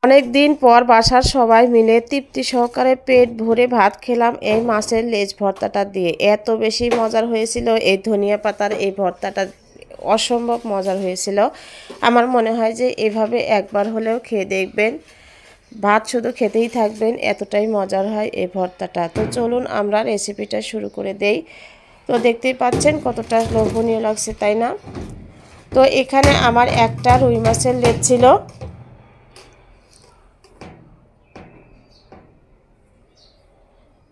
অনেক দিন পর বাসার সবাই মিলে তৃপ্তি সহকারে পেট ভরে ভাত খেলাম এই মাছের লেজ ভর্তাটা দিয়ে। এত বেশি মজার হয়েছিল এই ধনিয়া পাতার এই ভর্তাটা, অসম্ভব মজার হয়েছিল। আমার মনে হয় যে এভাবে একবার হলেও খেয়ে দেখবেন, ভাত শুধু খেতেই থাকবেন, এতটাই মজার হয় এই ভর্তাটা। তো চলুন আমরা রেসিপিটা শুরু করে দেই। তো দেখতেই পাচ্ছেন কতটা লোভনীয় লাগছে, তাই না? তো এখানে আমার একটা রুই মাছের লেজ ছিল।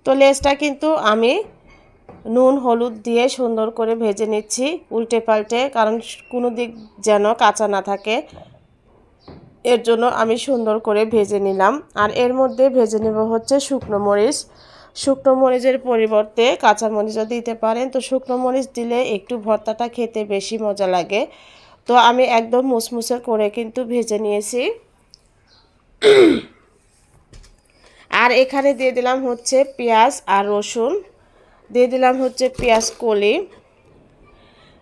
তো লেজটা কিন্তু আমি নুন হলুদ দিয়ে সুন্দর করে ভেজে নিচ্ছি উল্টে পাল্টে, কারণ কোনো দিক যেন কাঁচা না থাকে, এর জন্য আমি সুন্দর করে ভেজে নিলাম। আর এর মধ্যে ভেজে নেব হচ্ছে শুকনো মরিচ। শুকনো মরিচের পরিবর্তে কাঁচা মরিচও দিতে পারেন। তো শুকনো মরিচ দিলে একটু ভর্তাটা খেতে বেশি মজা লাগে। তো আমি একদম মুসমুসে করে কিন্তু ভেজে নিয়েছি। আর এখানে দিয়ে দিলাম হচ্ছে পেঁয়াজ আর রসুন, দিয়ে দিলাম হচ্ছে পেঁয়াজ কলি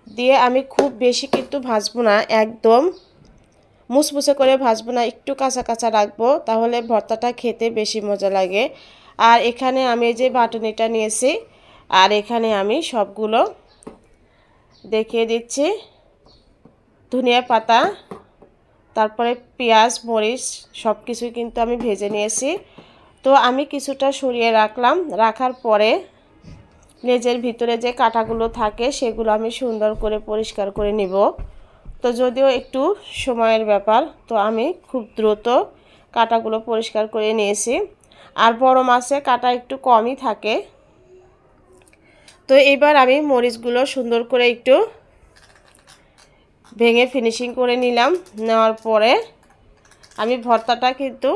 দিয়ে আমি খুব বেশি কিন্তু ভাজবো না, একদম মুসমুসে করে ভাজবো না, একটু কাঁচা কাঁচা রাখবো, তাহলে ভর্তাটা খেতে বেশি মজা লাগে। আর এখানে আমি যে বাটুনিটা নিয়েছি, আর এখানে আমি সবগুলো দেখিয়ে দিচ্ছি। ধনিয়া পাতা, তারপরে পেঁয়াজ মরিচ সব কিছুই কিন্তু আমি ভেজে নিয়েছি। তো আমি কিছুটা সরিয়ে রাখলাম, রাখার পরে লেজের ভিতরে যে কাঁটাগুলো থাকে সেগুলো আমি সুন্দর করে পরিষ্কার করে নিব। তো যদিও একটু সময়ের ব্যাপার, তো আমি খুব দ্রুত কাঁটাগুলো পরিষ্কার করে নিয়েছি। আর বড় মাছে কাঁটা একটু কমই থাকে। তো এবার আমি মরিচগুলো সুন্দর করে একটু ভেঙে ফিনিশিং করে নিলাম। নেওয়ার পরে আমি ভর্তাটা কিন্তু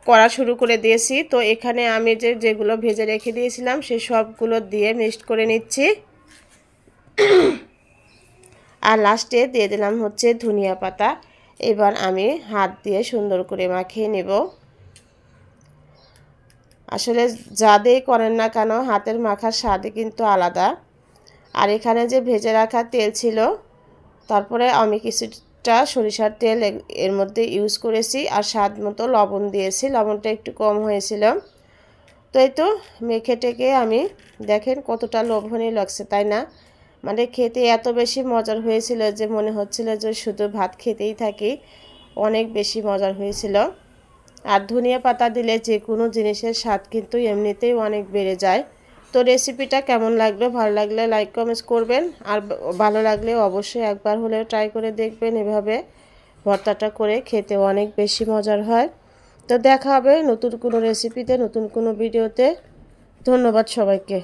করা শুরু করে দিয়েছি। তো এখানে আমি যেগুলো ভেজে রেখে দিয়েছিলাম সে সবগুলো দিয়ে মিক্সড করে নিচ্ছি। আর লাস্টে দিয়ে দিলাম হচ্ছে ধনিয়া পাতা। এবার আমি হাত দিয়ে সুন্দর করে মাখিয়ে নেব। আসলে যা দিয়ে করেন না কেন হাতের মাখার স্বাদই কিন্তু আলাদা। আর এখানে যে ভেজে রাখা তেল ছিল, তারপরে আমি কিছুটা সরিষার তেল এর মধ্যে ইউজ করেছি, আর স্বাদ মতো লবণ দিয়েছি, লবণটা একটু কম হয়েছিল। তো এই তো মেখে টেকে আমি, দেখেন কতটা লোভনীয় লাগছে, তাই না? মানে খেতে এত বেশি মজার হয়েছিল যে মনে হচ্ছিল যে শুধু ভাত খেতেই থাকি, অনেক বেশি মজার হয়েছিল। আর ধনিয়া পাতা দিলে যে কোনো জিনিসের স্বাদ কিন্তু এমনিতেই অনেক বেড়ে যায়। তো রেসিপিটা কেমন লাগলো, ভালো লাগলে লাইক কমেন্টস করবেন, আর ভালো লাগলে অবশ্যই একবার হলেও ট্রাই করে দেখবেন। এভাবে ভর্তাটা করে খেতে অনেক বেশি মজার হয়। তো দেখা হবে নতুন কোনো রেসিপিতে, নতুন কোনো ভিডিওতে। ধন্যবাদ সবাইকে।